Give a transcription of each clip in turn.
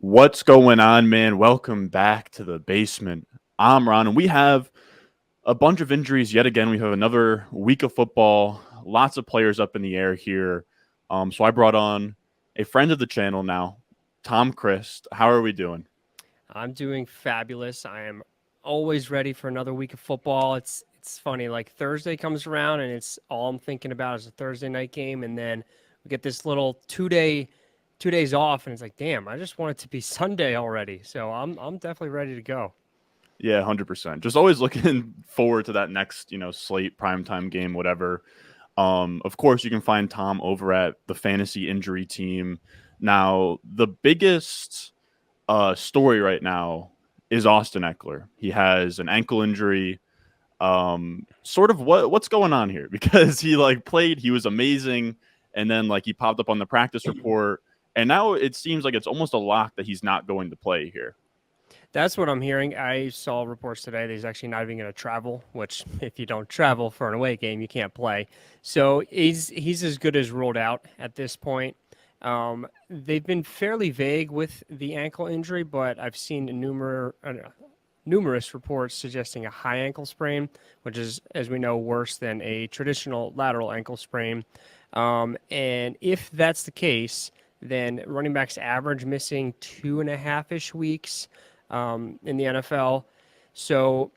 What's going on, man? Welcome back to the basement. I'm Ron, and we have a bunch of injuries yet again. We have another week of football, lots of players up in the air here. So I brought on a friend of the channel now, Tom Christ. How are we doing? I'm doing fabulous. I am always ready for another week of football. It's funny, like Thursday comes around and it's all I'm thinking about is a Thursday night game, and then we get this little 2 days off, and it's like, damn, I just want it to be Sunday already. So I'm definitely ready to go. Yeah, 100%. Just always looking forward to that next, slate, primetime game, whatever. Of course, you can find Tom over at the Fantasy Injury Team. Now, the biggest story right now is Austin Ekeler. He has an ankle injury. Sort of what's going on here? Because he played, he was amazing, and then he popped up on the practice report, and now it seems like it's almost a lock that he's not going to play here. That's what I'm hearing. I saw reports today that he's actually not even going to travel, which if you don't travel for an away game, you can't play. So he's as good as ruled out at this point. They've been fairly vague with the ankle injury, but I've seen numerous reports suggesting a high ankle sprain, which is, as we know, worse than a traditional lateral ankle sprain. And if that's the case, then running backs average missing 2.5-ish weeks in the NFL. So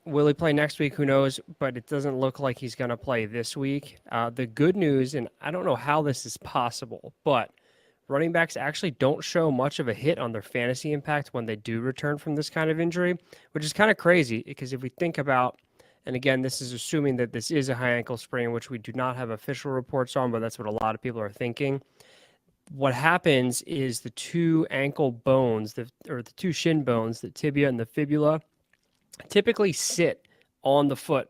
will he play next week? Who knows? But it doesn't look like he's going to play this week. The good news, and I don't know how this is possible, but running backs actually don't show much of a hit on their fantasy impact when they do return from this kind of injury, which is kind of crazy because if we think about, and again, this is assuming that this is a high ankle sprain, which we do not have official reports on, but that's what a lot of people are thinking. What happens is the two ankle bones, or the two shin bones, the tibia and the fibula, typically sit on the foot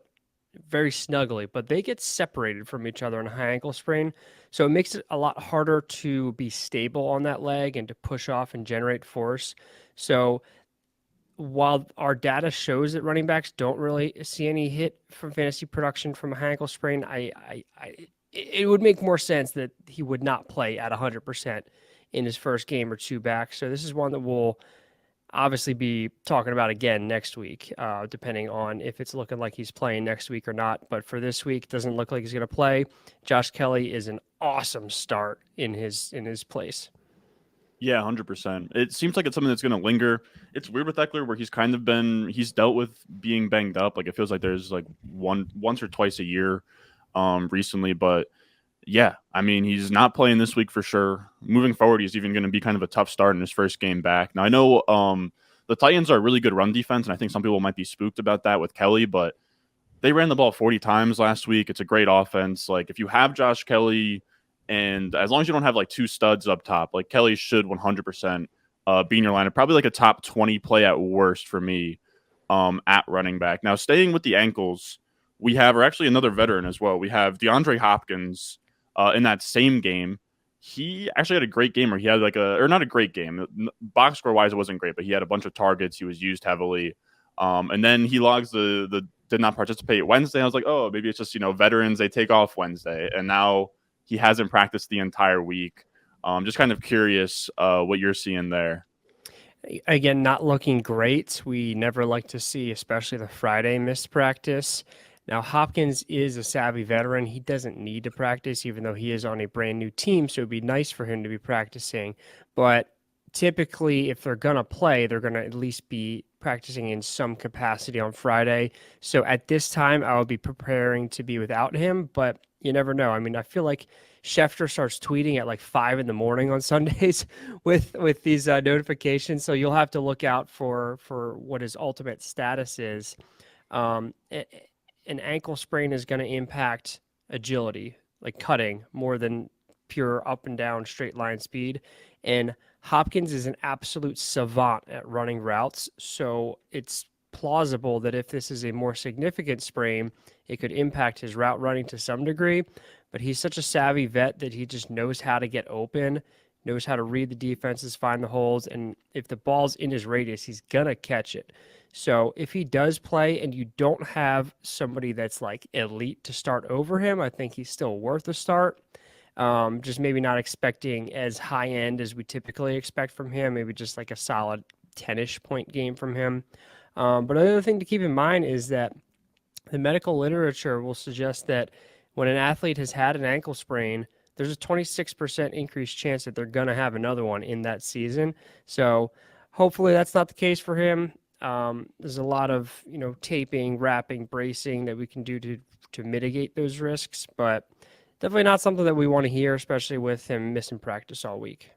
very snugly, but they get separated from each other in a high ankle sprain. So it makes it a lot harder to be stable on that leg and to push off and generate force. So while our data shows that running backs don't really see any hit from fantasy production from a high ankle sprain, it would make more sense that he would not play at 100% in his first game or two back. So this is one that we'll obviously be talking about again next week, depending on if it's looking like he's playing next week or not. But for this week, doesn't look like he's going to play. Josh Kelly is an awesome start in his place. Yeah, 100%. It seems like it's something that's going to linger. It's weird with Eckler where he's dealt with being banged up. Like it feels like there's once or twice a year recently, but yeah, I mean, he's not playing this week for sure. Moving forward, he's even going to be kind of a tough start in his first game back. Now, I know the Titans are a really good run defense, and I think some people might be spooked about that with Kelly, but they ran the ball 40 times last week. It's a great offense. Like, if you have Josh Kelly, and as long as you don't have two studs up top, Kelly should 100% be in your lineup. Probably a top 20 play at worst for me at running back. Now, staying with the ankles, we have, or actually another veteran as well. We have DeAndre Hopkins in that same game. He actually had a great game, or he had or not a great game. Box score wise, it wasn't great, but he had a bunch of targets. He was used heavily. And then he logs the did not participate Wednesday. I was like, oh, maybe it's just, veterans, they take off Wednesday. And now he hasn't practiced the entire week. Just kind of curious what you're seeing there. Again, not looking great. We never like to see, especially the Friday missed practice. Now, Hopkins is a savvy veteran. He doesn't need to practice, even though he is on a brand new team. So it'd be nice for him to be practicing. But typically, if they're going to play, they're going to at least be practicing in some capacity on Friday. So at this time, I would be preparing to be without him. But you never know. I mean, I feel like Schefter starts tweeting at 5 in the morning on Sundays with these notifications. So you'll have to look out for what his ultimate status is. An ankle sprain is going to impact agility, like cutting, more than pure up and down straight line speed. And Hopkins is an absolute savant at running routes. So it's plausible that if this is a more significant sprain, it could impact his route running to some degree. But he's such a savvy vet that he just knows how to get open, knows how to read the defenses, find the holes. And if the ball's in his radius, he's going to catch it. So if he does play and you don't have somebody that's elite to start over him, I think he's still worth a start. Just maybe not expecting as high end as we typically expect from him. Maybe just like a solid 10-ish point game from him. But another thing to keep in mind is that the medical literature will suggest that when an athlete has had an ankle sprain, there's a 26% increased chance that they're going to have another one in that season. So hopefully that's not the case for him. There's a lot of taping, wrapping, bracing that we can do to mitigate those risks, but definitely not something that we want to hear, especially with him missing practice all week.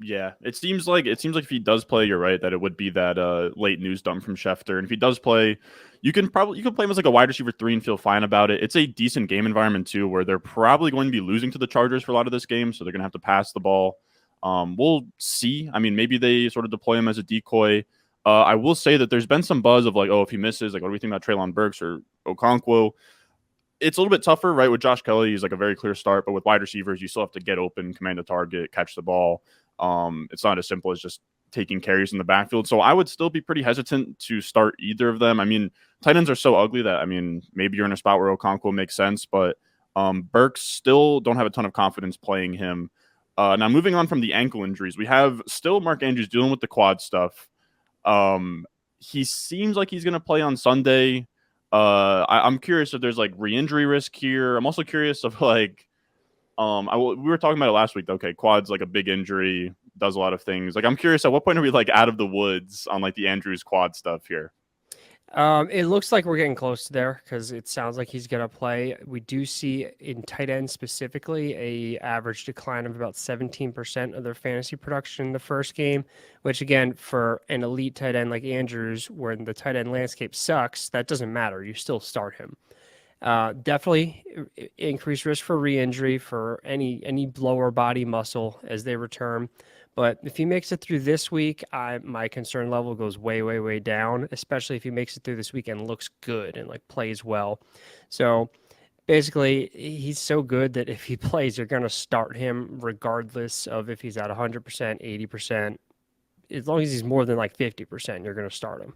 Yeah, it seems like if he does play, you're right that it would be that late news dump from Schefter. And if he does play, you can play him as like a wide receiver 3 and feel fine about it. It's a decent game environment too, where they're probably going to be losing to the Chargers for a lot of this game, so they're going to have to pass the ball. We'll see. I mean, maybe they sort of deploy him as a decoy. I will say that there's been some buzz of like, oh, if he misses, like, what do we think about Treylon Burks or Okonkwo? It's a little bit tougher, right? With Josh Kelly, he's like a very clear start, but with wide receivers, you still have to get open, command a target, catch the ball. It's not as simple as just taking carries in the backfield. So I would still be pretty hesitant to start either of them. I mean, tight ends are so ugly that, I mean, maybe you're in a spot where Okonkwo makes sense, but Burks still don't have a ton of confidence playing him. Now, moving on from the ankle injuries, we have still Mark Andrews dealing with the quad stuff. He seems like he's going to play on Sunday. I'm curious if there's like re-injury risk here. I'm also curious of like, we were talking about it last week. Okay, quad's like a big injury, does a lot of things. Like, I'm curious, at what point are we like out of the woods on like the Andrews quad stuff here? It looks like we're getting close to there because it sounds like he's going to play. We do see in tight end specifically a average decline of about 17% of their fantasy production in the first game, which again, for an elite tight end like Andrews, when the tight end landscape sucks, that doesn't matter. You still start him. Definitely increased risk for re-injury for any lower body muscle as they return. But if he makes it through this week, my concern level goes way, way, way down, especially if he makes it through this week and looks good and like plays well. So basically, he's so good that if he plays, you're going to start him regardless of if he's at 100%, 80%. As long as he's more than like 50%, you're going to start him.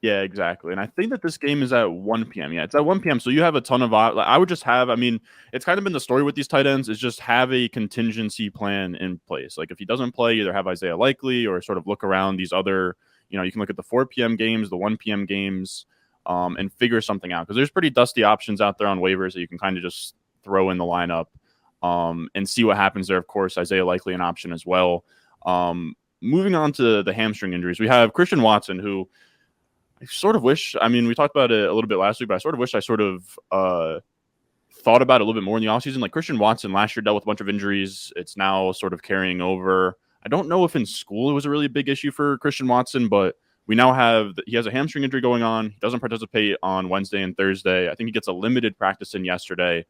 Yeah, exactly. And I think that this game is at 1 p.m. Yeah, it's at 1 p.m. So you have a ton of. I would just have. I mean, it's kind of been the story with these tight ends is just have a contingency plan in place. Like if he doesn't play, either have Isaiah Likely or sort of look around these other. You can look at the 4 p.m. games, the 1 p.m. games, and figure something out because there's pretty dusty options out there on waivers that you can kind of just throw in the lineup and see what happens there. Of course, Isaiah Likely an option as well. Moving on to the hamstring injuries, we have Christian Watson who. I sort of wish, I mean, we talked about it a little bit last week, but I sort of wish I sort of thought about it a little bit more in the offseason. Like Christian Watson last year dealt with a bunch of injuries. It's now sort of carrying over. I don't know if in school it was a really big issue for Christian Watson, but we now he has a hamstring injury going on. He doesn't participate on Wednesday and Thursday. I think he gets a limited practice in yesterday.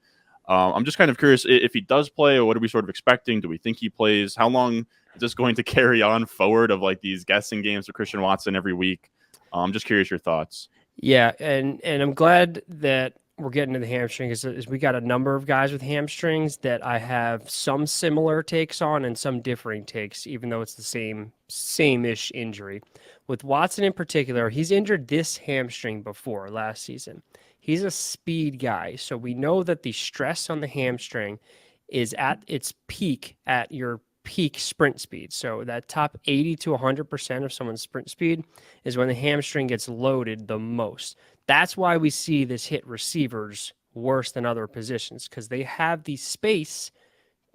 I'm just kind of curious if he does play, or what are we sort of expecting? Do we think he plays? How long is this going to carry on forward of like these guessing games for Christian Watson every week? I'm just curious your thoughts. Yeah, and I'm glad that we're getting to the hamstring because we got a number of guys with hamstrings that I have some similar takes on and some differing takes, even though it's the same-ish injury. With Watson in particular, he's injured this hamstring before last season. He's a speed guy, so we know that the stress on the hamstring is at its peak at your peak sprint speed. So that top 80 to 100% of someone's sprint speed is when the hamstring gets loaded the most. That's why we see this hit receivers worse than other positions because they have the space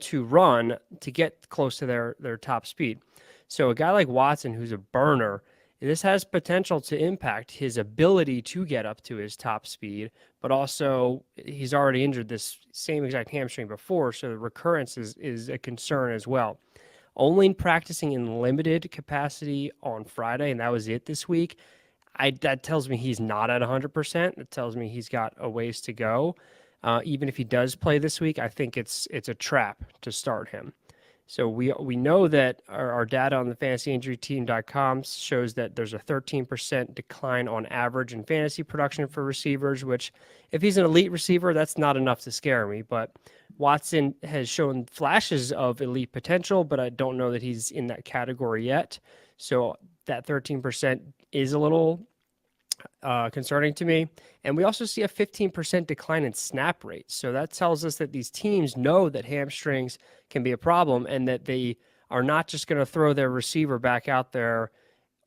to run to get close to their top speed. So a guy like Watson, who's a burner, this has potential to impact his ability to get up to his top speed, but also he's already injured this same exact hamstring before, so the recurrence is a concern as well. Only practicing in limited capacity on Friday, and that was it this week. That tells me he's not at 100%. It tells me he's got a ways to go. Even if he does play this week, I think it's a trap to start him. So we know that our data on the fantasyinjuryteam.com shows that there's a 13% decline on average in fantasy production for receivers, which if he's an elite receiver, that's not enough to scare me. But Watson has shown flashes of elite potential, but I don't know that he's in that category yet. So that 13% is a little concerning to me. And we also see a 15% decline in snap rate. So that tells us that these teams know that hamstrings can be a problem and that they are not just going to throw their receiver back out there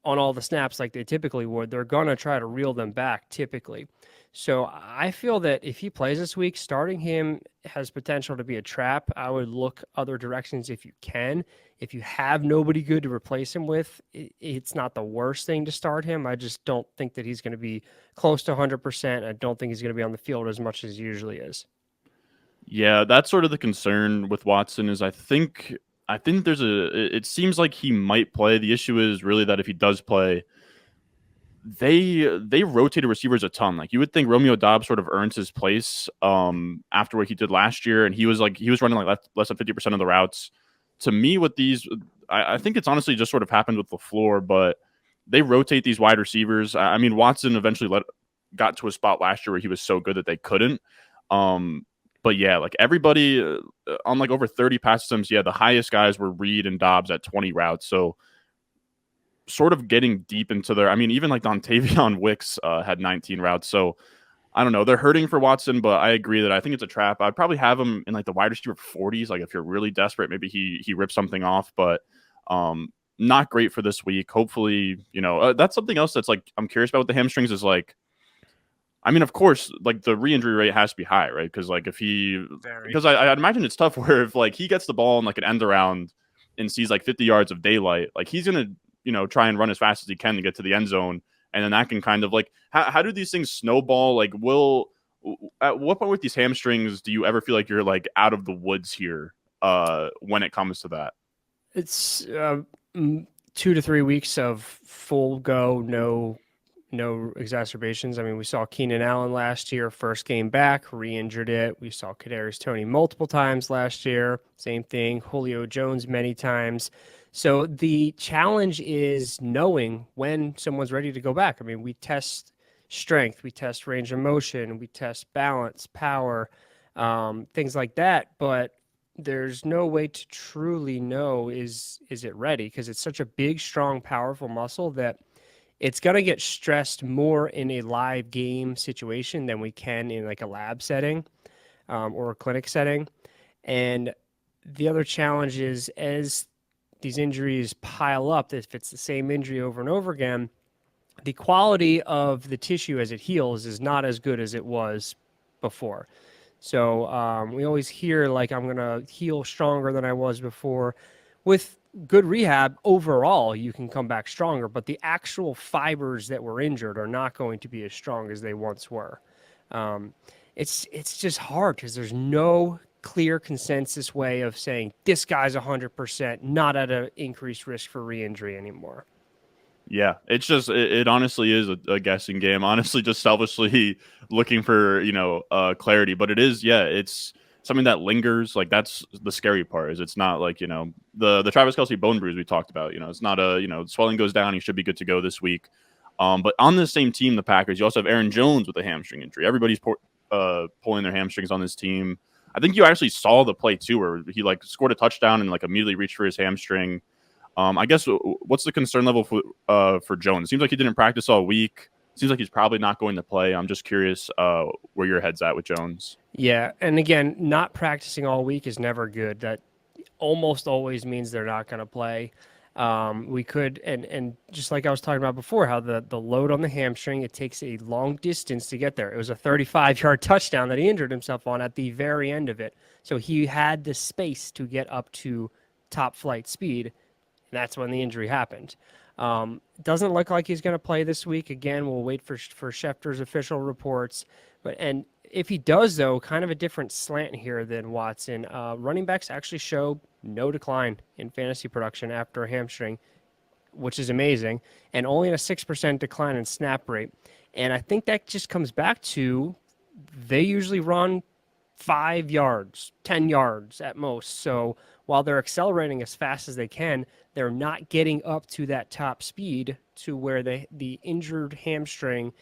on all the snaps like they typically would. They're going to try to reel them back typically. So I feel that if he plays this week, starting him has potential to be a trap. I would look other directions if you can. If you have nobody good to replace him with, it's not the worst thing to start him. I just don't think that he's going to be close to 100%. I don't think he's going to be on the field as much as he usually is. Yeah, that's sort of the concern with Watson is I think there's it seems like he might play. The issue is really that if he does play, they rotated receivers a ton. Like you would think Romeo Doubs sort of earns his place after what he did last year, and he was running like less than 50% of the routes. To me, with these, I think it's honestly just sort of happened with LaFleur, but they rotate these wide receivers. I mean, Watson eventually got to a spot last year where he was so good that they couldn't. But yeah, like everybody on like over 30 pass attempts, yeah, the highest guys were Reed and Dobbs at 20 routes. So sort of getting deep into their, I mean, even like Dontavion Wicks had 19 routes. So I don't know. They're hurting for Watson, but I agree that I think it's a trap. I'd probably have him in like the wide receiver 40s. Like if you're really desperate, maybe he rips something off, but not great for this week. Hopefully, that's something else that's like, I'm curious about with the hamstrings is like, I mean, of course, like the re-injury rate has to be high, right? Because like because I imagine it's tough where if like he gets the ball in like an end around and sees like 50 yards of daylight, like he's gonna try and run as fast as he can to get to the end zone, and then that can kind of like how do these things snowball? Like, at what point with these hamstrings do you ever feel like you're like out of the woods here when it comes to that? It's 2 to 3 weeks of full go, no exacerbations. I mean, we saw Keenan Allen last year, first game back, re-injured it. We saw Kadarius Toney multiple times last year, same thing. Julio Jones many times. So the challenge is knowing when someone's ready to go back. I mean, we test strength, we test range of motion, we test balance, power, things like that. But there's no way to truly know is it ready because it's such a big, strong, powerful muscle that it's going to get stressed more in a live game situation than we can in like a lab setting or a clinic setting. And the other challenge is as these injuries pile up, if it's the same injury over and over again, the quality of the tissue as it heals is not as good as it was before. So we always hear like I'm going to heal stronger than I was before. With good rehab overall, you can come back stronger, but the actual fibers that were injured are not going to be as strong as they once were. It's just hard because there's no clear consensus way of saying this guy's 100% not at an increased risk for re-injury anymore. Yeah, it's just it honestly is a guessing game. Honestly, just selfishly looking for clarity, but it is it's something that lingers. Like that's the scary part is it's not like the Travis Kelce bone bruise we talked about. It's not swelling goes down. He should be good to go this week. But on the same team, the Packers, you also have Aaron Jones with a hamstring injury. Everybody's pulling their hamstrings on this team. I think you actually saw the play too, where he like scored a touchdown and like immediately reached for his hamstring. I guess what's the concern level for Jones? It seems like he didn't practice all week. Seems like he's probably not going to play. I'm just curious where your head's at with Jones. Yeah, and again, not practicing all week is never good. That almost always means they're not going to play. We could, and just like I was talking about before, how the load on the hamstring, it takes a long distance to get there. It was a 35-yard touchdown that he injured himself on at the very end of it. So he had the space to get up to top flight speed. That's when the injury happened. Doesn't look like he's going to play this week. Again, we'll wait for Schefter's official reports. And if he does, though, kind of a different slant here than Watson. Running backs actually show no decline in fantasy production after a hamstring, which is amazing, and only a 6% decline in snap rate. And I think that just comes back to they usually run 5 yards, 10 yards at most. So while they're accelerating as fast as they can, they're not getting up to that top speed to where the injured hamstring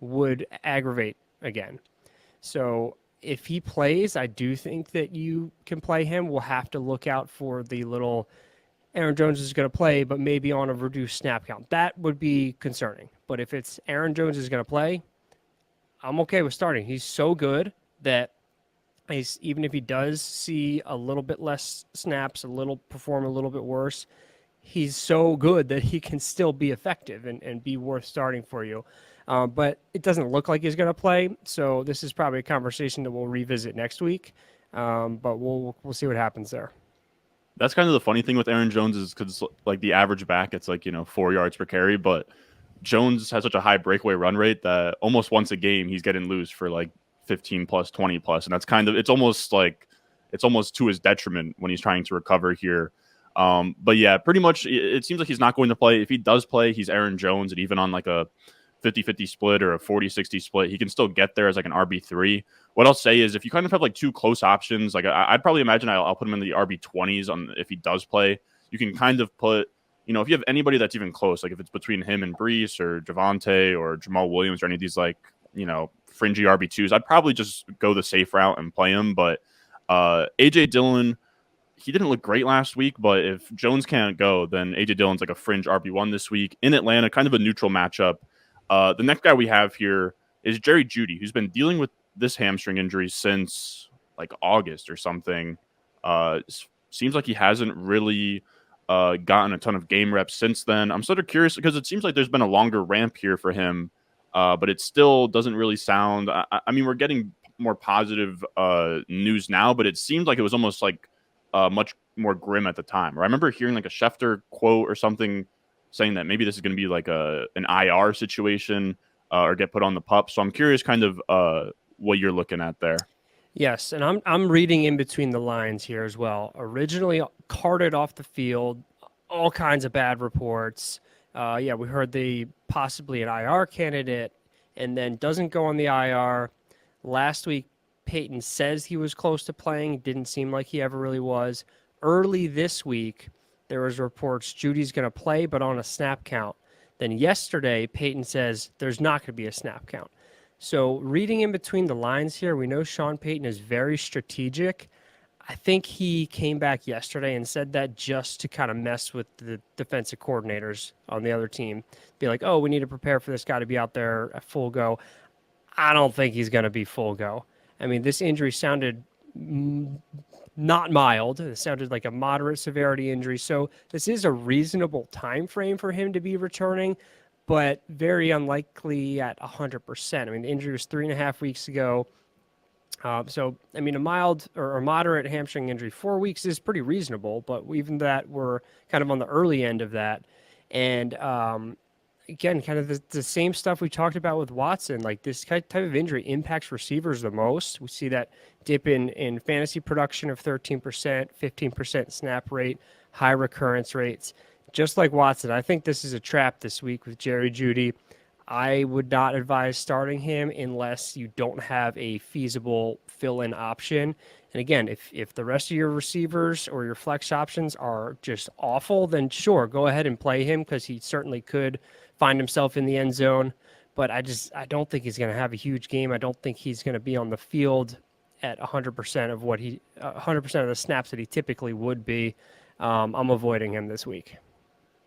would aggravate again. So if he plays, I do think that you can play him. We'll have to look out for the little Aaron Jones is going to play, but maybe on a reduced snap count. That would be concerning. But if it's Aaron Jones is going to play, I'm okay with starting. He's so good that even if he does see a little bit less snaps, perform a little bit worse, he's so good that he can still be effective and be worth starting for you. But it doesn't look like he's going to play, so this is probably a conversation that we'll revisit next week. But we'll see what happens there. That's kind of the funny thing with Aaron Jones is because like the average back, it's like 4 yards per carry, but Jones has such a high breakaway run rate that almost once a game he's getting loose for like 15 plus, 20 plus, and that's it's almost to his detriment when he's trying to recover here. But yeah, pretty much it seems like he's not going to play. If he does play, he's Aaron Jones, and even on like a 50-50 split or a 40-60 split, he can still get there as like an RB3. What I'll say is if you kind of have like two close options, like I'd probably imagine I'll put him in the RB20s on if he does play. You can kind of put, if you have anybody that's even close, like if it's between him and Brees or Davante or Jamal Williams or any of these like, fringy RB2s, I'd probably just go the safe route and play him. But AJ Dillon, he didn't look great last week, but if Jones can't go, then AJ Dillon's like a fringe RB1 this week in Atlanta, kind of a neutral matchup. The next guy we have here is Jerry Jeudy, who's been dealing with this hamstring injury since like August or something. Seems like he hasn't really gotten a ton of game reps since then. I'm sort of curious because it seems like there's been a longer ramp here for him, but it still doesn't really sound. I mean, we're getting more positive news now, but it seemed like it was almost like much more grim at the time. Or I remember hearing like a Schefter quote or something saying that maybe this is going to be like an IR situation or get put on the PUP. So I'm curious kind of what you're looking at there. Yes, and I'm reading in between the lines here as well. Originally carted off the field, all kinds of bad reports. We heard the possibly an IR candidate, and then doesn't go on the IR. Last week, Peyton says he was close to playing. Didn't seem like he ever really was. Early this week, there was reports Jeudy's going to play, but on a snap count. Then yesterday, Peyton says there's not going to be a snap count. So reading in between the lines here, we know Sean Payton is very strategic. I think he came back yesterday and said that just to kind of mess with the defensive coordinators on the other team. Be like, oh, we need to prepare for this guy to be out there at full go. I don't think he's going to be full go. I mean, this injury sounded not mild. It sounded like a moderate severity injury. So this is a reasonable time frame for him to be returning, but very unlikely at 100%. I mean, the injury was 3.5 weeks ago. A mild or moderate hamstring injury, 4 weeks is pretty reasonable, but even that, we're kind of on the early end of that. And again, kind of the same stuff we talked about with Watson. Like this type of injury impacts receivers the most. We see that dip in fantasy production of 13%, 15% snap rate, high recurrence rates. Just like Watson, I think this is a trap this week with Jerry Jeudy. I would not advise starting him unless you don't have a feasible fill-in option. And again, if the rest of your receivers or your flex options are just awful, then sure, go ahead and play him because he certainly could find himself in the end zone. But I don't think he's going to have a huge game. I don't think he's going to be on the field at 100% of 100% of the snaps that he typically would be. I'm avoiding him this week.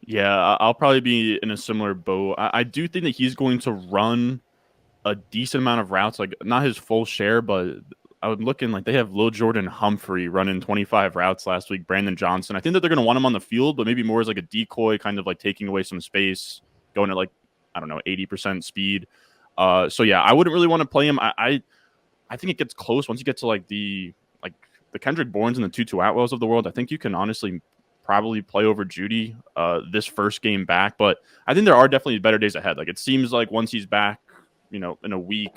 Yeah, I'll probably be in a similar boat. I do think that he's going to run a decent amount of routes, like not his full share, but I was looking like they have Lil Jordan Humphrey running 25 routes last week, Brandon Johnson. I think that they're going to want him on the field, but maybe more as like a decoy, kind of like taking away some space, going at like, 80% speed. So yeah, I wouldn't really want to play him. I think it gets close once you get to like the Kendrick Bournes and the Tutu Atwells of the world. I think you can honestly probably play over Jeudy this first game back, but I think there are definitely better days ahead. Like it seems like once he's back, in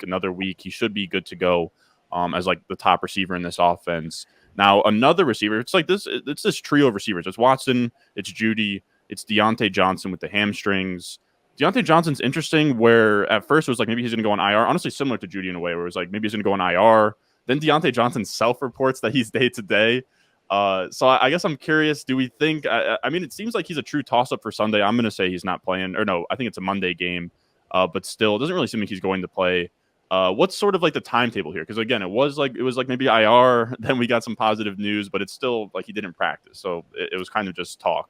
another week, he should be good to go as like the top receiver in this offense. Now another receiver, it's like it's this trio of receivers. It's Watson, it's Jeudy, it's Diontae Johnson with the hamstrings. Diontae Johnson's interesting where at first it was like maybe he's going to go on IR, honestly similar to Jeudy in a way where it was like maybe he's going to go on IR. Then Diontae Johnson self-reports that he's day-to-day. So I guess I'm curious, do we think, I mean, it seems like he's a true toss-up for Sunday. I'm going to say he's not playing, or no, I think it's a Monday game, but still, it doesn't really seem like he's going to play. What's sort of like the timetable here? Because again, it was like maybe IR, then we got some positive news, but it's still like he didn't practice. So it was kind of just talk.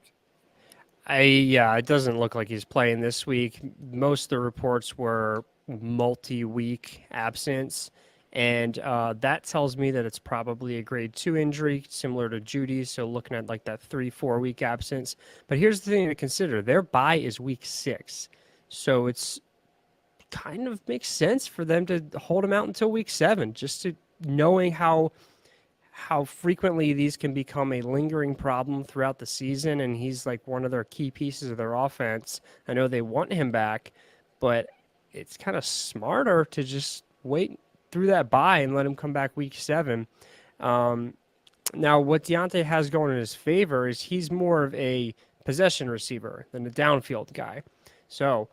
Yeah, it doesn't look like he's playing this week. Most of the reports were multi-week absence, and that tells me that it's probably a grade 2 injury, similar to Jeudy's. So looking at like that 3-4 week absence. But here's the thing to consider: their bye is week 6, so it's kind of makes sense for them to hold him out until week 7, just to knowing how frequently these can become a lingering problem throughout the season, and he's like one of their key pieces of their offense. I know they want him back, but it's kind of smarter to just wait through that bye and let him come back week 7. Um, Now, what Diontae has going in his favor is he's more of a possession receiver than a downfield guy. So,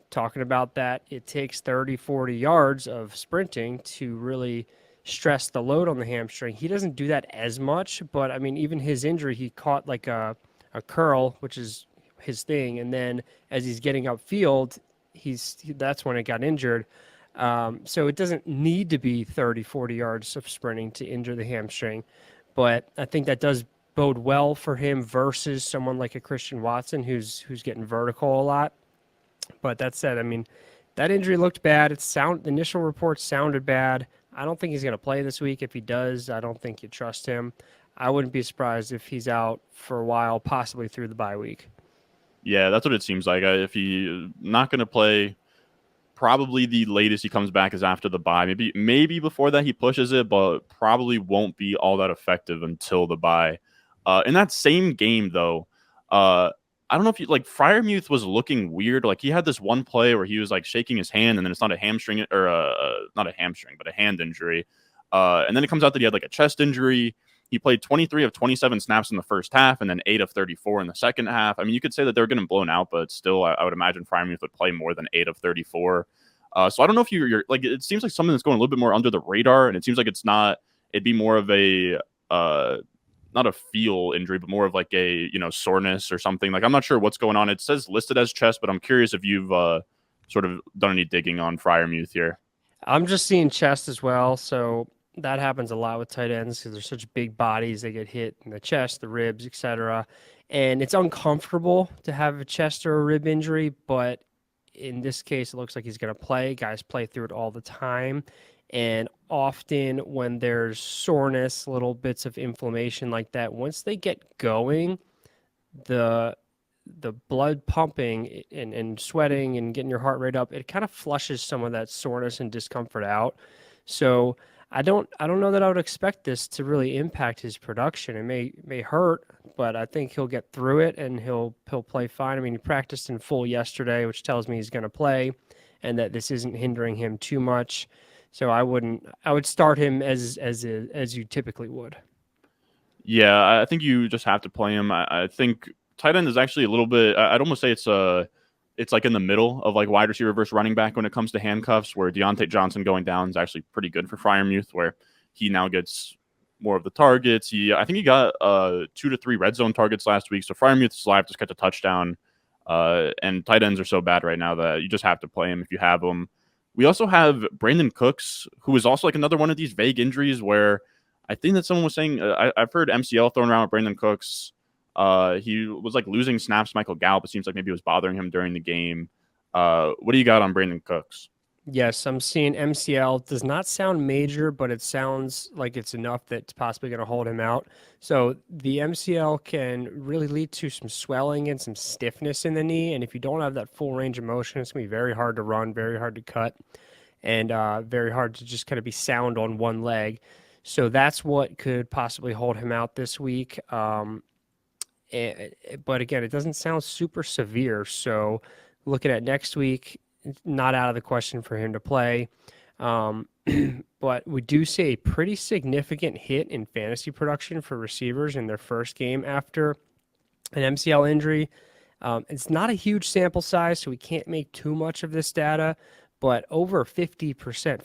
talking about that, it takes 30, 40 yards of sprinting to really stress the load on the hamstring. He doesn't do that as much, but I mean, even his injury, he caught like a curl, which is his thing. And then as he's getting upfield, that's when it got injured. So it doesn't need to be 30, 40 yards of sprinting to injure the hamstring. But I think that does bode well for him versus someone like a Christian Watson who's getting vertical a lot. But that said, I mean, that injury looked bad. The initial reports sounded bad. I don't think he's going to play this week. If he does, I don't think you trust him. I wouldn't be surprised if he's out for a while, possibly through the bye week. Yeah, that's what it seems like. If he not going to play, probably the latest he comes back is after the bye. Maybe before that he pushes it, but probably won't be all that effective until the bye. In that same game, though, I don't know if you like Freiermuth was looking weird. Like he had this one play where he was like shaking his hand, and then it's not a hamstring or not a hamstring, but a hand injury. And then it comes out that he had like a chest injury. He played 23 of 27 snaps in the first half and then 8 of 34 in the second half. I mean, you could say that they're getting blown out, but still, I would imagine Freiermuth would play more than 8 of 34. So I don't know if you're like, it seems like something that's going a little bit more under the radar, and it seems like it'd be more of a, not a feel injury, but more of like a, soreness or something. Like, I'm not sure what's going on. It says listed as chest, but I'm curious if you've sort of done any digging on Freiermuth here. I'm just seeing chest as well. So that happens a lot with tight ends because they're such big bodies. They get hit in the chest, the ribs, etc. And it's uncomfortable to have a chest or a rib injury, but in this case, it looks like he's going to play. Guys play through it all the time. And often when there's soreness, little bits of inflammation like that, once they get going, the blood pumping and sweating and getting your heart rate up, it kind of flushes some of that soreness and discomfort out. So I don't know that I would expect this to really impact his production. It may hurt, but I think he'll get through it and he'll play fine. I mean, he practiced in full yesterday, which tells me he's going to play and that this isn't hindering him too much. So I would start him as you typically would. Yeah, I think you just have to play him. I think tight end is actually a little bit. I'd almost say it's like in the middle of like wide receiver versus running back when it comes to handcuffs. Where Deontay Johnson going down is actually pretty good for Freiermuth, where he now gets more of the targets. I think he got 2 to 3 red zone targets last week. So Freiermuth's live just catch a touchdown. And tight ends are so bad right now that you just have to play him if you have them. We also have Brandin Cooks, who is also like another one of these vague injuries where I think that someone was saying I've heard MCL thrown around with Brandin Cooks. He was like losing snaps. Michael Gallup, it seems like maybe it was bothering him during the game. What do you got on Brandin Cooks? Yes, I'm seeing MCL. Does not sound major, but it sounds like it's enough that's possibly going to hold him out. So the MCL can really lead to some swelling and some stiffness in the knee. And if you don't have that full range of motion, it's going to be very hard to run, very hard to cut, and very hard to just kind of be sound on one leg. So that's what could possibly hold him out this week. But again, it doesn't sound super severe. So looking at next week, not out of the question for him to play. But we do see a pretty significant hit in fantasy production for receivers in their first game after an MCL injury. It's not a huge sample size, so we can't make too much of this data, but over 50%,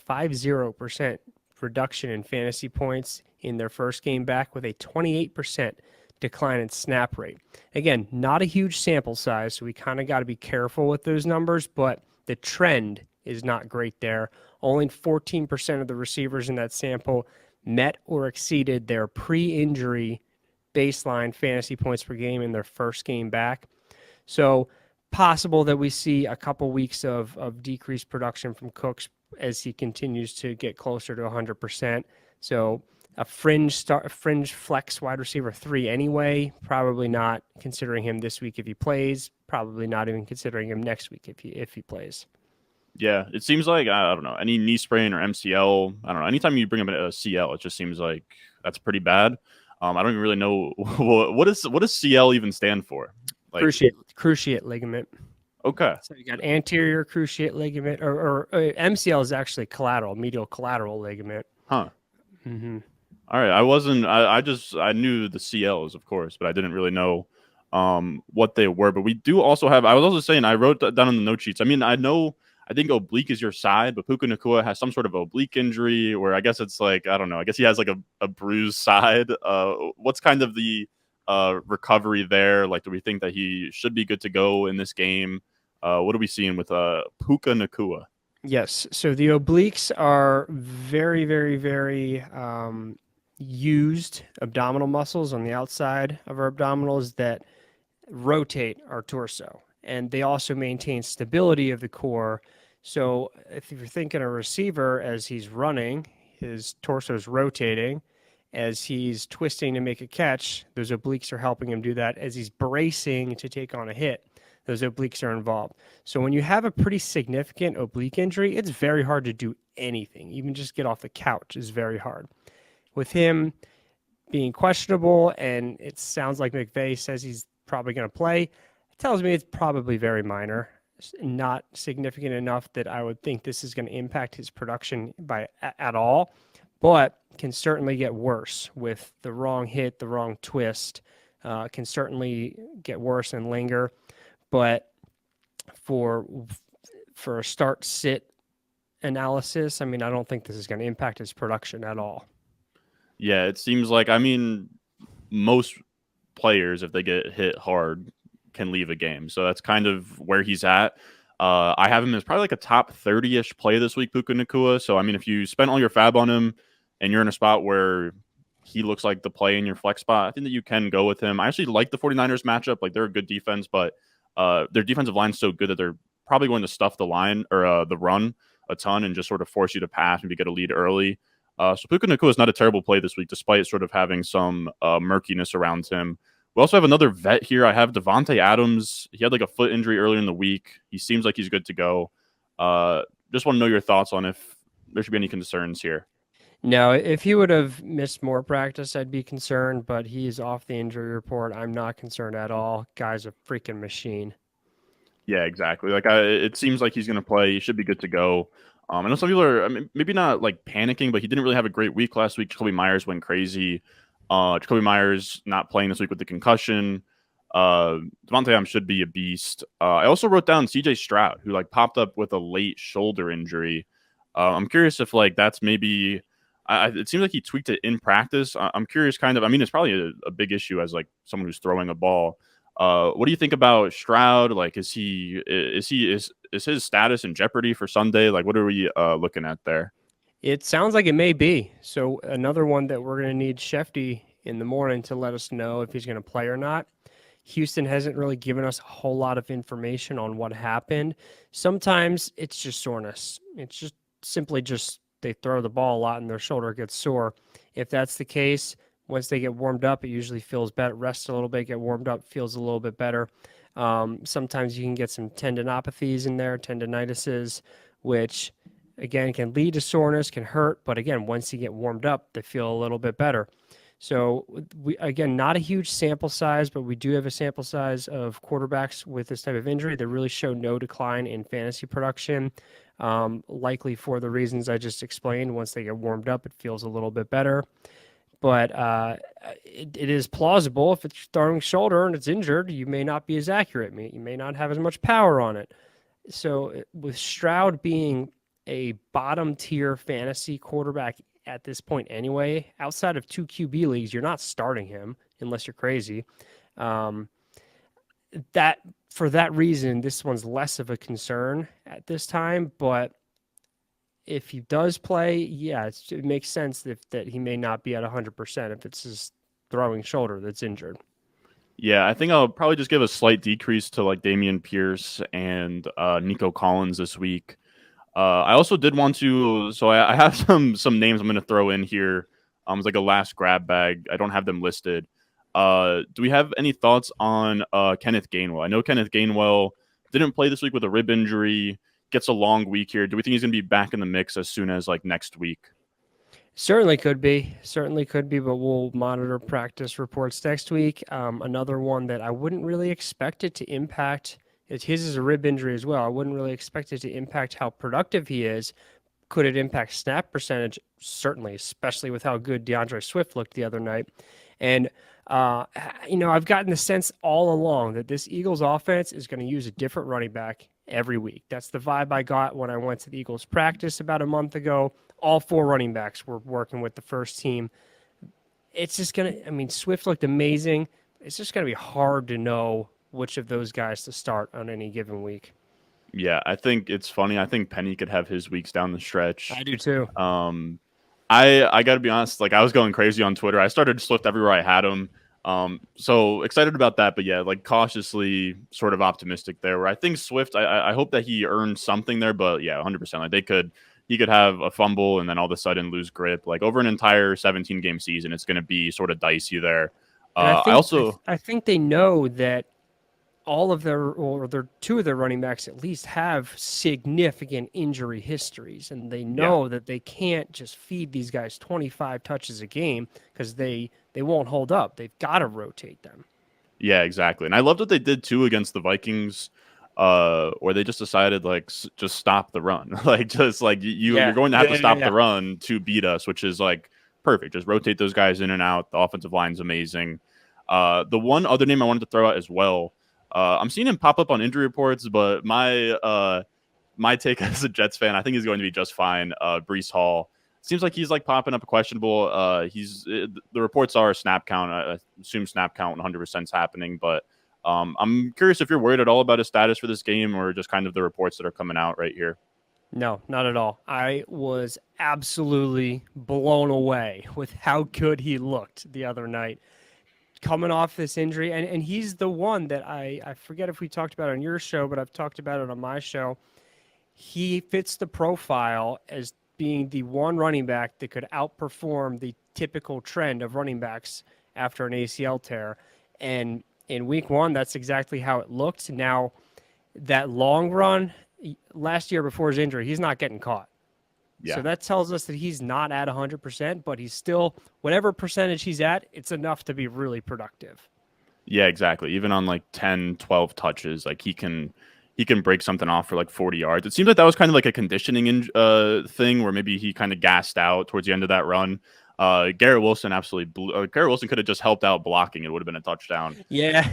50% reduction in fantasy points in their first game back with a 28% decline in snap rate. Again, not a huge sample size, so we kind of got to be careful with those numbers, but the trend is not great there. Only 14% of the receivers in that sample met or exceeded their pre-injury baseline fantasy points per game in their first game back. So possible that we see a couple weeks of decreased production from Cooks as he continues to get closer to 100%. So a fringe flex wide receiver 3 anyway. Probably not considering him this week if he plays. Probably not even considering him next week if he plays. Yeah, it seems like I don't know, any knee sprain or MCL. I don't know. Anytime you bring up a CL, it just seems like that's pretty bad. I don't even really know what does CL even stand for. Like, Cruciate ligament. okay, So you got anterior cruciate ligament, or MCL is actually medial collateral ligament. huh? Mm-hmm. All right, I wasn't. I knew the CLs, of course, but I didn't really know what they were. But we do also have. I was also saying I wrote that down in the note sheets. I mean, I know. I think Oblique is your side, but Puka Nacua has some sort of oblique injury, where I guess it's like I don't know. I guess he has like a bruised side. What's kind of the recovery there? Like, do we think that he should be good to go in this game? What are we seeing with Puka Nacua? Yes. So the obliques are very, very, very used abdominal muscles on the outside of our abdominals that rotate our torso. And they also maintain stability of the core. So if you're thinking a receiver as he's running, his torso is rotating. As he's twisting to make a catch, those obliques are helping him do that. As he's bracing to take on a hit, those obliques are involved. So when you have a pretty significant oblique injury, it's very hard to do anything. Even just get off the couch is very hard. With him being questionable, and it sounds like McVay says he's probably going to play, it tells me it's probably very minor, not significant enough that I would think this is going to impact his production at all, but can certainly get worse with the wrong hit, the wrong twist, can certainly get worse and linger. But for a start sit analysis, I mean, I don't think this is going to impact his production at all. Yeah, it seems like I mean most players, if they get hit hard, can leave a game. So that's kind of where he's at. I have him as probably like a top 30-ish play this week, Puka Nacua. So, I mean, if you spend all your fab on him and you're in a spot where he looks like the play in your flex spot, I think that you can go with him. I actually like the 49ers matchup. Like, they're a good defense, but their defensive line's so good that they're probably going to stuff the line or the run a ton and just sort of force you to pass and get a lead early. So Puka Nacua is not a terrible play this week, despite sort of having some murkiness around him. We also have another vet here. I have Davante Adams. He had like a foot injury earlier in the week. He seems like he's good to go. Just want to know your thoughts on if there should be any concerns here. No, if he would have missed more practice, I'd be concerned, but he's off the injury report. I'm not concerned at all. Guy's a freaking machine. Yeah, exactly. Like it seems like he's going to play. He should be good to go. I know some people are, I mean, maybe not like panicking, but he didn't really have a great week last week. Jacoby Myers went crazy. Jacoby Myers not playing this week with the concussion. Davante Adams should be a beast. I also wrote down CJ Stroud, who like popped up with a late shoulder injury. I'm curious if like that's maybe. It seems like he tweaked it in practice. I'm curious, kind of. I mean, it's probably a big issue as like someone who's throwing a ball. What do you think about Stroud? Like, is his status in jeopardy for Sunday? Like, what are we looking at there? It sounds like it may be. So another one that we're going to need Shefty in the morning to let us know if he's going to play or not. Houston hasn't really given us a whole lot of information on what happened. Sometimes it's just soreness. It's just simply just they throw the ball a lot and their shoulder gets sore. If that's the case, once they get warmed up, it usually feels better. Rest a little bit, get warmed up, feels a little bit better. Sometimes you can get some tendinopathies in there, tendinitises, which again can lead to soreness, can hurt. But again, once you get warmed up, they feel a little bit better. So we again, not a huge sample size, but we do have a sample size of quarterbacks with this type of injury that really show no decline in fantasy production. Likely for the reasons I just explained. Once they get warmed up, it feels a little bit better. But it is plausible if it's throwing shoulder and it's injured, you may not be as accurate. You may not have as much power on it. So with Stroud being a bottom tier fantasy quarterback at this point anyway, outside of 2 QB leagues, you're not starting him unless you're crazy. That for that reason, this one's less of a concern at this time. But if he does play, yeah, it makes sense that he may not be at 100% if it's his throwing shoulder that's injured. Yeah, I think I'll probably just give a slight decrease to like Damian Pierce and Nico Collins this week. I also did want to, so I have some names I'm going to throw in here. It's like a last grab bag. I don't have them listed. Do we have any thoughts on Kenneth Gainwell? I know Kenneth Gainwell didn't play this week with a rib injury. Gets a long week here. Do we think he's going to be back in the mix as soon as like next week? Certainly could be, but we'll monitor practice reports next week. Another one that I wouldn't really expect it to impact. His is a rib injury as well. I wouldn't really expect it to impact how productive he is. Could it impact snap percentage? Certainly, especially with how good Deandre Swift looked the other night. And uh, I've gotten the sense all along that this Eagles offense is going to use a different running back every week. That's the vibe I got when I went to the Eagles practice about a month ago. All four running backs were working with the first team. It's just going to, I mean, Swift looked amazing. It's just going to be hard to know which of those guys to start on any given week. Yeah, I think it's funny. I think Penny could have his weeks down the I stretch. do too. Um, I got to be honest. Like I was going crazy on Twitter. I started Swift everywhere I had him. So excited about that. But yeah, like cautiously sort of optimistic there. Where I think Swift. I hope that he earned something there. But yeah, 100%. Like he could have a fumble and then all of a sudden lose grip. Like over an entire 17 game season, it's going to be sort of dicey there. And I I think also I think they know that all of their or their two of their running backs at least have significant injury histories, and they yeah. know that they can't just feed these guys 25 touches a game because they won't hold up. They've got to rotate them. Yeah, exactly. And I loved what they did too against the Vikings, where they just decided like just stop the run, like just like you're Yeah, going to have yeah, to yeah, stop yeah. the run to beat us, which is like perfect. Just rotate those guys in and out. The offensive line's amazing. The one other name I wanted to throw out as well. I'm seeing him pop up on injury reports, but my take as a Jets fan, I think he's going to be just fine. Brees Hall seems like he's like popping up questionable. The reports are snap count. I assume snap count 100% is happening, but I'm curious if you're worried at all about his status for this game or just kind of the reports that are coming out right here. No, not at all. I was absolutely blown away with how good he looked the other night coming off this injury. And he's the one that I forget if we talked about it on your show, but I've talked about it on my show. He fits the profile as being the one running back that could outperform the typical trend of running backs after an ACL tear. And in week one, that's exactly how it looked. Now, that long run last year before his injury, he's not getting caught. So Yeah. that tells us that he's not at 100%, but he's still, whatever percentage he's at, it's enough to be really productive. Yeah, exactly. Even on like 10, 12 touches, like he can break something off for like 40 yards. It seems like that was kind of like a thing where maybe he kind of gassed out towards the end of that run. Garrett Wilson absolutely blew. Garrett Wilson could have just helped out blocking; it would have been a touchdown. Yeah.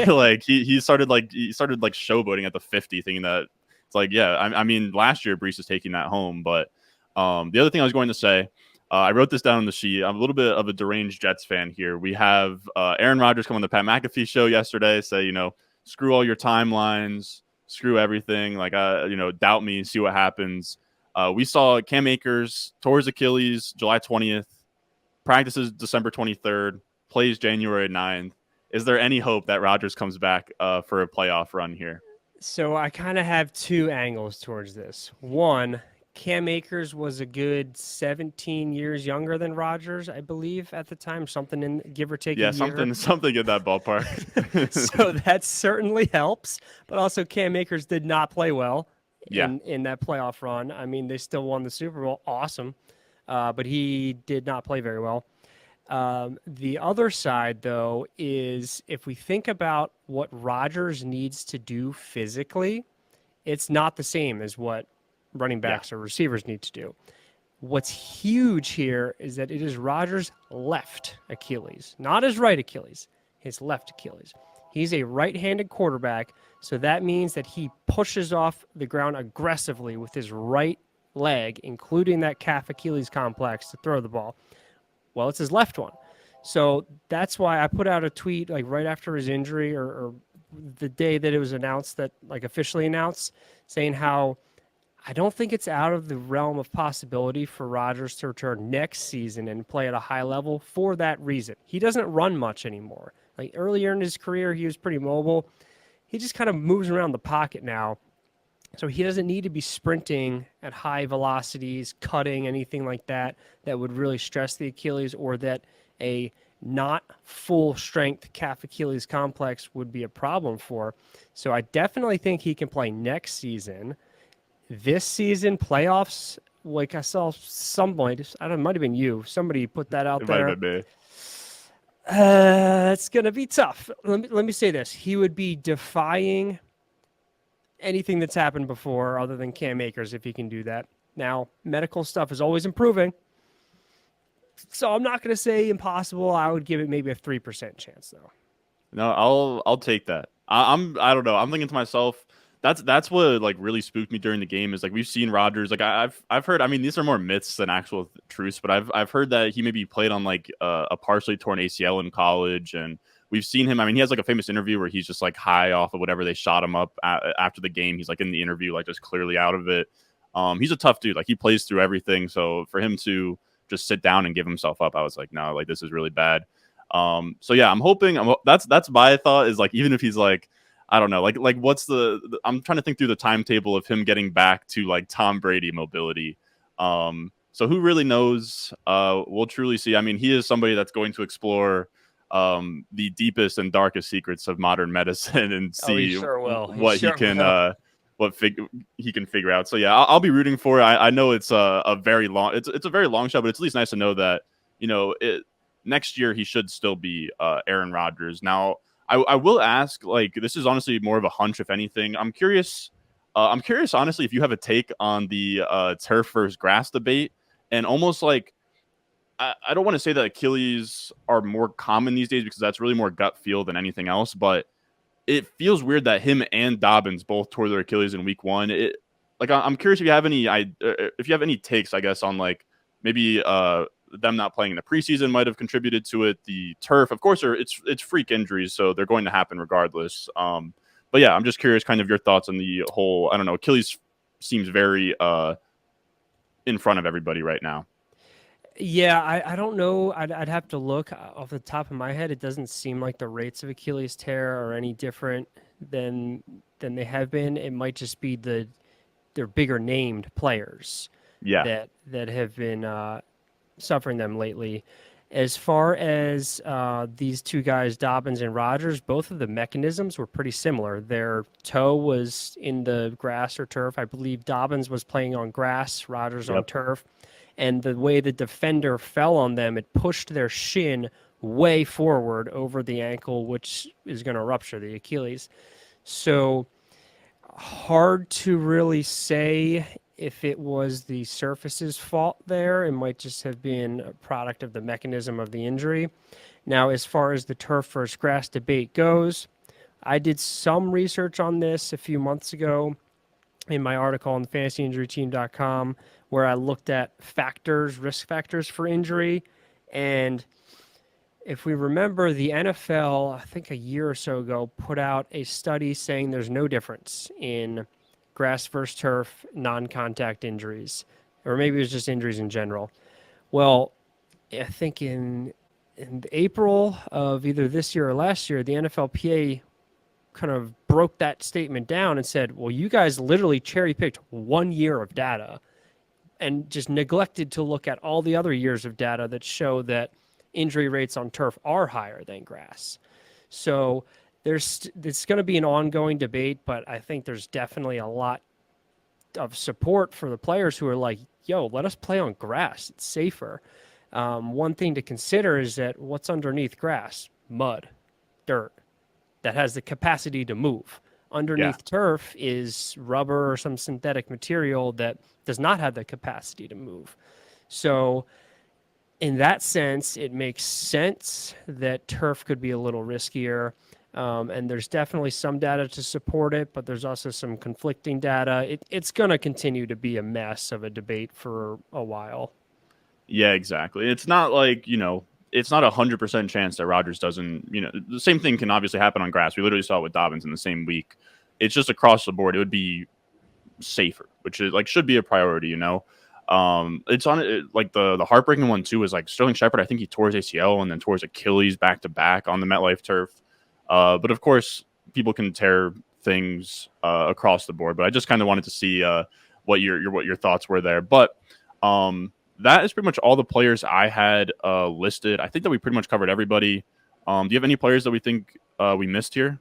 Like he started like showboating at the 50, thinking that it's like, yeah. I mean, last year Brees is taking that home, but the other thing I was going to say. I wrote this down on the sheet. I'm a little bit of a deranged Jets fan here. We have Aaron Rodgers come on the Pat McAfee show yesterday, say, screw all your timelines, screw everything. Like, doubt me, see what happens. We saw Cam Akers tore his Achilles July 20th, practices December 23rd, plays January 9th. Is there any hope that Rodgers comes back for a playoff run here? So I kind of have two angles towards this. One, Cam Akers was a good 17 years younger than Rodgers, I believe, at the time, something in give or take a Yeah, year. something in that ballpark. So that certainly helps. But also, Cam Akers did not play well Yeah, in that playoff run. I mean, they still won the Super Bowl. Awesome. But he did not play very well. The other side, though, is if we think about what Rodgers needs to do physically, it's not the same as what running yeah. backs or receivers need to do. What's huge here is that it is Rodgers' left Achilles, not his right Achilles, his left Achilles. He's a right-handed quarterback, so that means that he pushes off the ground aggressively with his right leg, including that calf Achilles complex, to throw the ball. Well, it's his left one. So that's why I put out a tweet like right after his injury or the day that it was announced, that like officially announced, saying how I don't think it's out of the realm of possibility for Rodgers to return next season and play at a high level for that reason. He doesn't run much anymore. Like earlier in his career, he was pretty mobile. He just kind of moves around the pocket now. So he doesn't need to be sprinting at high velocities, cutting, anything like that, that would really stress the Achilles, or that a not full strength calf Achilles complex would be a problem for. So I definitely think he can play next season. This season, playoffs, like I saw somebody, I don't know, it might have been you, somebody put that out It might there. have been me. It's going to be tough. Let me say this. He would be defying anything that's happened before other than Cam Akers if he can do that. Now, medical stuff is always improving. So I'm not going to say impossible. I would give it maybe a 3% chance, though. No, I'll take that. I don't know. I'm thinking to myself, that's what like really spooked me during the game is like we've seen Rodgers, like I've heard, I mean these are more myths than actual truths, but I've heard that he maybe played on like a partially torn ACL in college, and we've seen him. I mean, he has like a famous interview where he's just like high off of whatever they shot him up after the game. He's like in the interview like just clearly out of it. He's a tough dude. Like he plays through everything. So for him to just sit down and give himself up, I was like, no, like this is really bad. So yeah, I'm hoping. That's my thought is like even if he's like, I don't know, like what's I'm trying to think through the timetable of him getting back to like Tom Brady mobility. So who really knows? We'll truly see. I mean, he is somebody that's going to explore the deepest and darkest secrets of modern medicine and see He sure will. what he Sure can will. he can figure out. So yeah, I'll be rooting for it. I know it's a very long it's a very long shot, but it's at least nice to know that next year he should still be Aaron Rodgers. Now, I will ask, like, this is honestly more of a hunch, if anything. I'm curious. I'm curious, honestly, if you have a take on the turf versus grass debate, and almost like I don't want to say that Achilles are more common these days because that's really more gut feel than anything else, but it feels weird that him and Dobbins both tore their Achilles in week one. I'm curious if you have any takes, I guess, on like maybe them not playing in the preseason might have contributed to it. The turf, of course, it's freak injuries, so they're going to happen regardless. But yeah, I'm just curious, kind of your thoughts on the whole. I don't know. Achilles seems very in front of everybody right now. Yeah, I don't know. I'd have to look off the top of my head. It doesn't seem like the rates of Achilles tear are any different than they have been. It might just be they're bigger named players Yeah. that have been suffering them lately. As far as these two guys, Dobbins and Rogers, both of the mechanisms were pretty similar. Their toe was in the grass or turf. I believe Dobbins was playing on grass, Rogers on Yep. turf. And the way the defender fell on them, it pushed their shin way forward over the ankle, which is going to rupture the Achilles. So hard to really say if it was the surface's fault there. It might just have been a product of the mechanism of the injury. Now, as far as the turf versus grass debate goes, I did some research on this a few months ago in my article on the fantasyinjuryteam.com where I looked at risk factors for injury. And if we remember, the NFL, I think a year or so ago, put out a study saying there's no difference in grass versus turf non-contact injuries, or maybe it was just injuries in general. Well, I think in April of either this year or last year, the NFLPA kind of broke that statement down and said, well, you guys literally cherry-picked 1 year of data and just neglected to look at all the other years of data that show that injury rates on turf are higher than grass. So it's going to be an ongoing debate, but I think there's definitely a lot of support for the players who are like, yo, let us play on grass. It's safer. One thing to consider is that what's underneath grass? Mud, dirt that has the capacity to move. Underneath turf is rubber or some synthetic material that does not have the capacity to move. So in that sense, it makes sense that turf could be a little riskier. And there's definitely some data to support it, but there's also some conflicting data. It's going to continue to be a mess of a debate for a while. Yeah, exactly. It's not like, it's not 100% chance that Rodgers doesn't, the same thing can obviously happen on grass. We literally saw it with Dobbins in the same week. It's just across the board. It would be safer, which is like, should be a priority, It's on it, like the heartbreaking one too is like Sterling Shepard. I think he tore his ACL and then tore his Achilles back to back on the MetLife turf. But of course, people can tear things across the board. But I just kind of wanted to see what your thoughts were there. But that is pretty much all the players I had listed. I think that we pretty much covered everybody. Do you have any players that we think we missed here?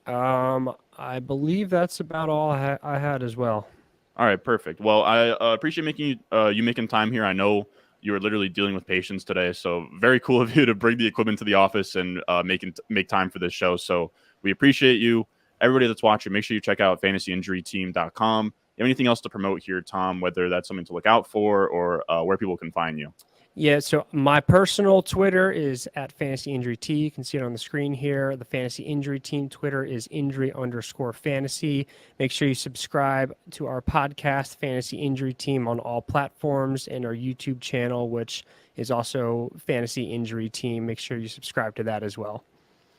I believe that's about all I had as well. All right, perfect. Well, I appreciate making you making time here. I know you were literally dealing with patients today, so very cool of you to bring the equipment to the office and make time for this show. So we appreciate you. Everybody that's watching, make sure you check out fantasyinjuryteam.com. You have anything else to promote here, Tom, whether that's something to look out for or where people can find you? Yeah, so my personal Twitter is at Fantasy Injury T. You can see it on the screen here. The Fantasy Injury Team Twitter is injury_fantasy. Make sure you subscribe to our podcast, Fantasy Injury Team, on all platforms, and our YouTube channel, which is also Fantasy Injury Team. Make sure you subscribe to that as well.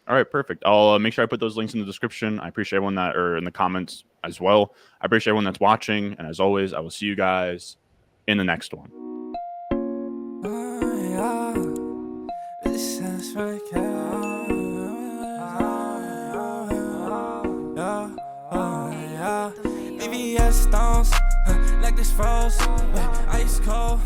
All right, perfect. I'll make sure I put those links in the description. I appreciate everyone that, or in the comments as well. I appreciate everyone that's watching, and as always, I will see you guys in the next one. VVS stones, like this froze, ice cold.